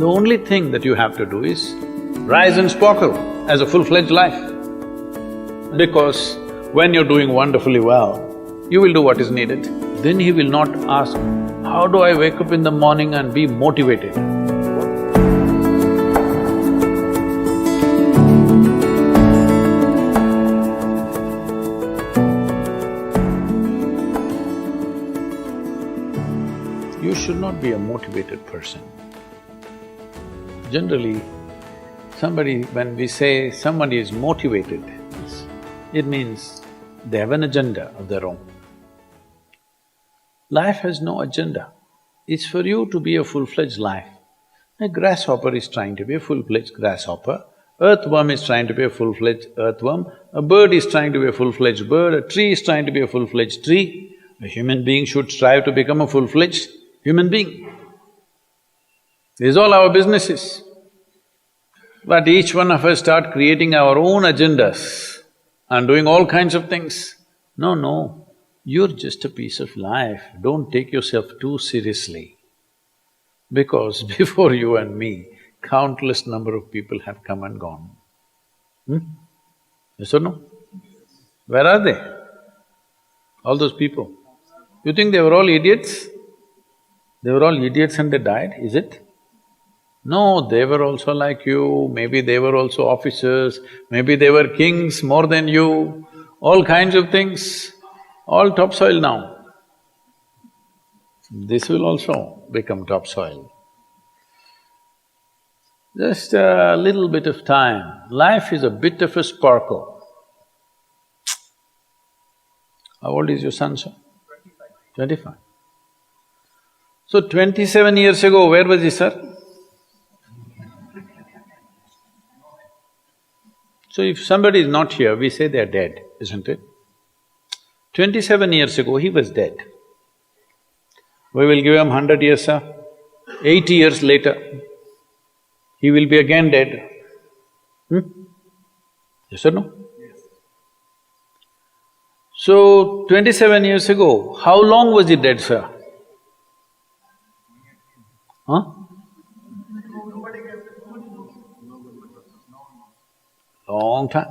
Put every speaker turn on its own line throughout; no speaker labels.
The only thing that you have to do is rise and sparkle as a full-fledged life. Because when you're doing wonderfully well, you will do what is needed. Then he will not ask, how do I wake up in the morning and be motivated? You should not be a motivated person. Generally, when we say somebody is motivated, it means they have an agenda of their own. Life has no agenda. It's for you to be a full-fledged life. A grasshopper is trying to be a full-fledged grasshopper, earthworm is trying to be a full-fledged earthworm, a bird is trying to be a full-fledged bird, a tree is trying to be a full-fledged tree. A human being should strive to become a full-fledged human being. This is all our business is. But each one of us start creating our own agendas and doing all kinds of things. No, you're just a piece of life, don't take yourself too seriously. Because before you and me, countless number of people have come and gone. Yes or no? Where are they? All those people. You think they were all idiots? They were all idiots and they died, is it? No, they were also like you, maybe they were also officers, maybe they were kings more than you, all kinds of things, all topsoil now. This will also become topsoil. Just a little bit of time, life is a bit of a sparkle. How old is your son, sir? 25. So 27 years ago, where was he, sir? So if somebody is not here, we say they're dead, isn't it? 27 years ago, he was dead. We will give him 100 years, sir. 80 years later, he will be again dead. Yes or no? Yes. So, 27 years ago, how long was he dead, sir? Huh? Long time.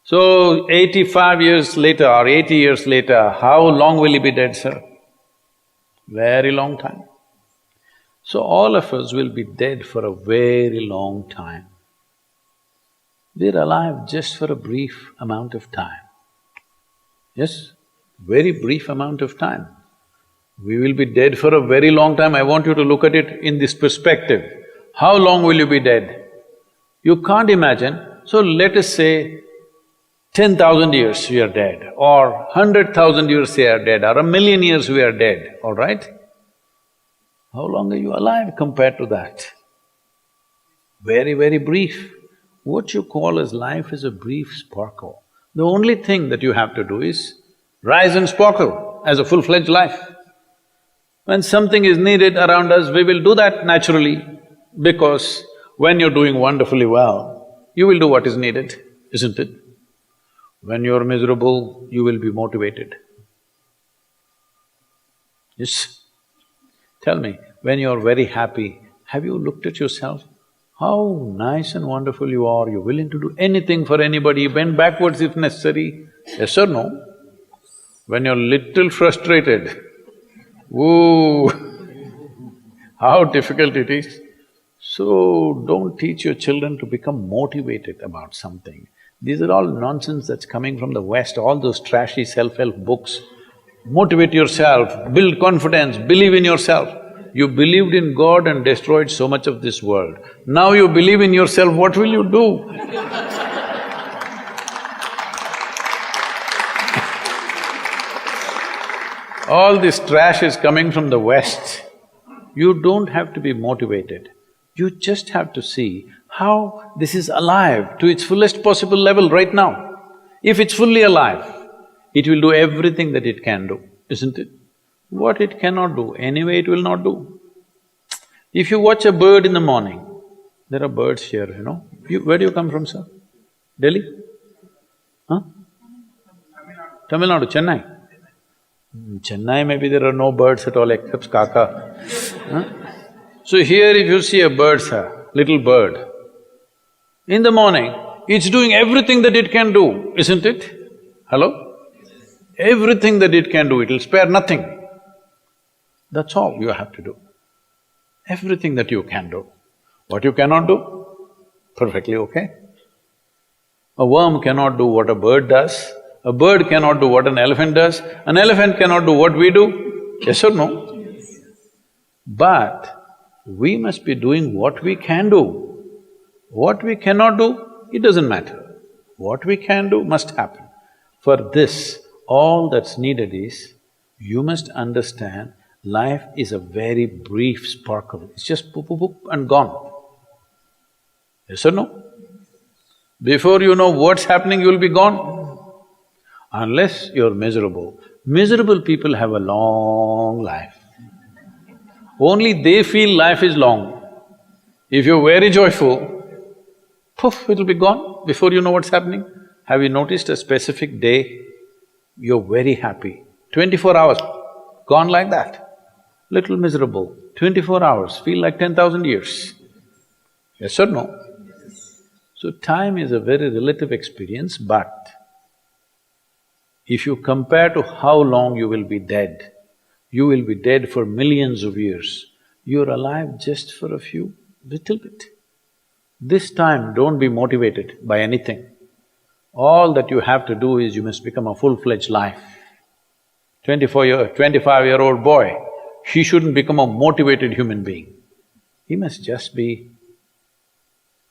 So, 85 years later or 80 years later, how long will he be dead, sir? Very long time. So, all of us will be dead for a very long time. We're alive just for a brief amount of time. Yes, very brief amount of time. We will be dead for a very long time. I want you to look at it in this perspective. How long will you be dead? You can't imagine, so let us say 10,000 years we are dead, or 100,000 years we are dead, or 1,000,000 years we are dead, all right? How long are you alive compared to that? Very, very brief. What you call as life is a brief sparkle. The only thing that you have to do is rise and sparkle as a full-fledged life. When something is needed around us, we will do that naturally, because when you're doing wonderfully well, you will do what is needed, isn't it? When you're miserable, you will be motivated. Yes? Tell me, when you're very happy, have you looked at yourself? How nice and wonderful you are, you're willing to do anything for anybody, bend backwards if necessary. Yes or no? When you're little frustrated, ooh, how difficult it is. So, don't teach your children to become motivated about something. These are all nonsense that's coming from the West, all those trashy self-help books. Motivate yourself, build confidence, believe in yourself. You believed in God and destroyed so much of this world. Now you believe in yourself, what will you do? All this trash is coming from the West. You don't have to be motivated. You just have to see how this is alive to its fullest possible level right now. If it's fully alive, it will do everything that it can do, isn't it? What it cannot do, anyway it will not do. If you watch a bird in the morning, there are birds here, you know. Where do you come from, sir? Delhi? Huh? Tamil Nadu, Chennai? Chennai, maybe there are no birds at all except kaka. Huh? So here if you see a bird, sir, little bird, in the morning, it's doing everything that it can do, isn't it? Hello? Everything that it can do, it'll spare nothing. That's all you have to do. Everything that you can do. What you cannot do, perfectly okay. A worm cannot do what a bird does, a bird cannot do what an elephant does, an elephant cannot do what we do, yes or no? But we must be doing what we can do. What we cannot do, it doesn't matter. What we can do must happen. For this, all that's needed is, you must understand life is a very brief sparkle, it's just poop, poop, poop and gone. Yes or no? Before you know what's happening, you'll be gone. Unless you're miserable. Miserable people have a long life. Only they feel life is long. If you're very joyful, poof, it'll be gone before you know what's happening. Have you noticed a specific day, you're very happy, 24 hours, gone like that. Little miserable, 24 hours, feel like 10,000 years. Yes or no? So time is a very relative experience, but if you compare to how long you will be dead, you will be dead for millions of years, you're alive just for a few, little bit. This time, don't be motivated by anything. All that you have to do is you must become a full-fledged life. 25-year-old boy, he shouldn't become a motivated human being. He must just be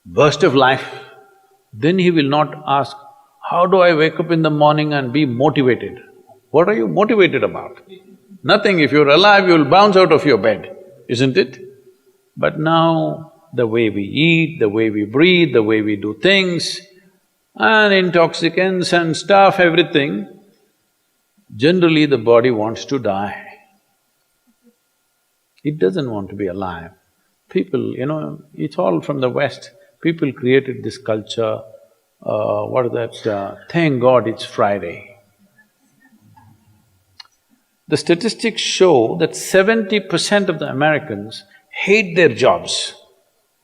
burst of life. Then he will not ask, how do I wake up in the morning and be motivated? What are you motivated about? Nothing. If you're alive, you'll bounce out of your bed, isn't it? But now, the way we eat, the way we breathe, the way we do things, and intoxicants and stuff, everything, generally the body wants to die. It doesn't want to be alive. People, it's all from the West. People created this culture, thank God it's Friday. The statistics show that 70% of the Americans hate their jobs,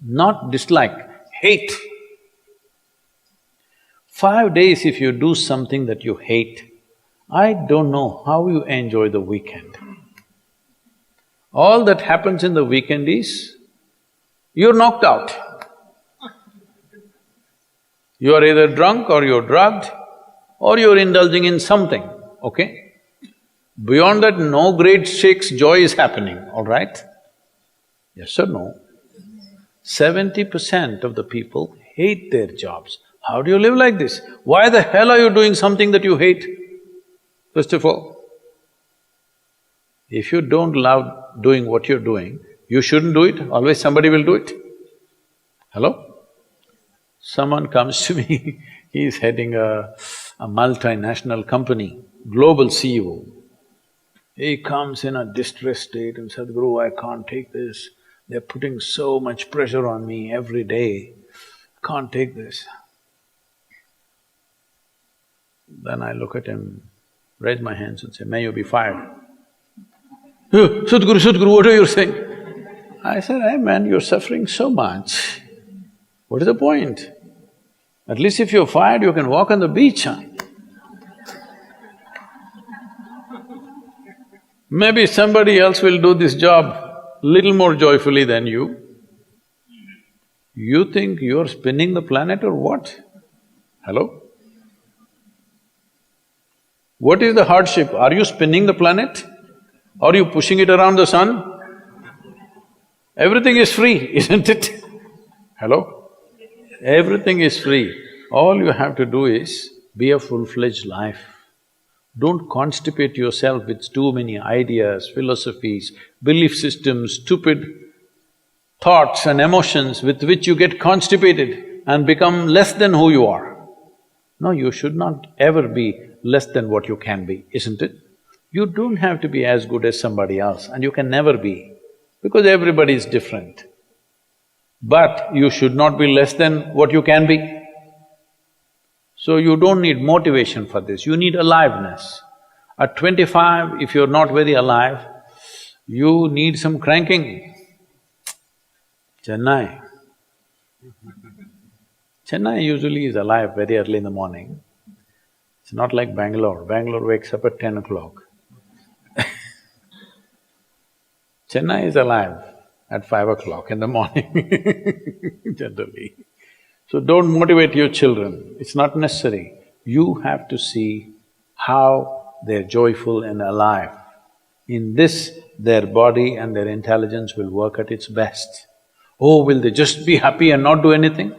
not dislike, hate. 5 days if you do something that you hate, I don't know how you enjoy the weekend. All that happens in the weekend is, you're knocked out. You are either drunk or you're drugged or you're indulging in something, okay? Beyond that, no great shakes joy is happening, all right? Yes or no? 70% of the people hate their jobs. How do you live like this? Why the hell are you doing something that you hate? First of all, if you don't love doing what you're doing, you shouldn't do it, always somebody will do it. Hello? Someone comes to me, he's heading a multinational company, global CEO. He comes in a distressed state and said, Sadhguru, I can't take this. They're putting so much pressure on me every day, can't take this. Then I look at him, raise my hands and say, may you be fired. Sadhguru, what are you saying? I said, hey man, you're suffering so much. What is the point? At least if you're fired, you can walk on the beach, huh? Maybe somebody else will do this job little more joyfully than you. You think you're spinning the planet or what? Hello? What is the hardship? Are you spinning the planet? Are you pushing it around the sun? Everything is free, isn't it? Hello? Everything is free. All you have to do is be a full-fledged life. Don't constipate yourself with too many ideas, philosophies, belief systems, stupid thoughts and emotions with which you get constipated and become less than who you are. No, you should not ever be less than what you can be, isn't it? You don't have to be as good as somebody else, and you can never be, because everybody is different. But you should not be less than what you can be. So you don't need motivation for this, you need aliveness. At 25, if you're not very alive, you need some cranking. Chennai. Chennai usually is alive very early in the morning. It's not like Bangalore. Bangalore wakes up at 10 o'clock. Chennai is alive at 5 o'clock in the morning, generally. So don't motivate your children, it's not necessary. You have to see how they're joyful and alive. In this, their body and their intelligence will work at its best. Oh, will they just be happy and not do anything?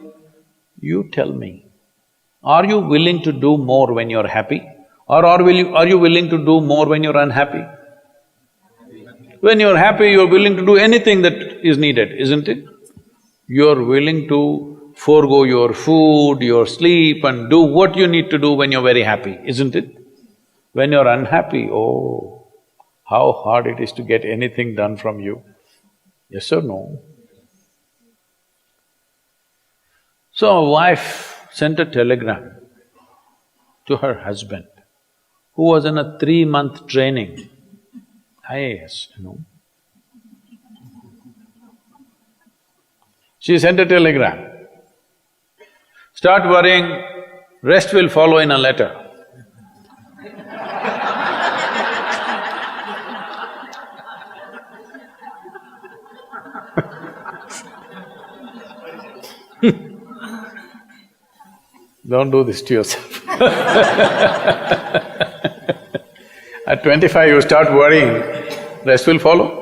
You tell me, are you willing to do more when you're happy? Or are you willing to do more when you're unhappy? When you're happy, you're willing to do anything that is needed, isn't it? You're willing to forego your food, your sleep and do what you need to do when you're very happy, isn't it? When you're unhappy, oh, how hard it is to get anything done from you. Yes or no? So a wife sent a telegram to her husband, who was in a 3-month training, IAS, you know. She sent a telegram, start worrying, rest will follow in a letter. Don't do this to yourself. At 25 you start worrying, rest will follow.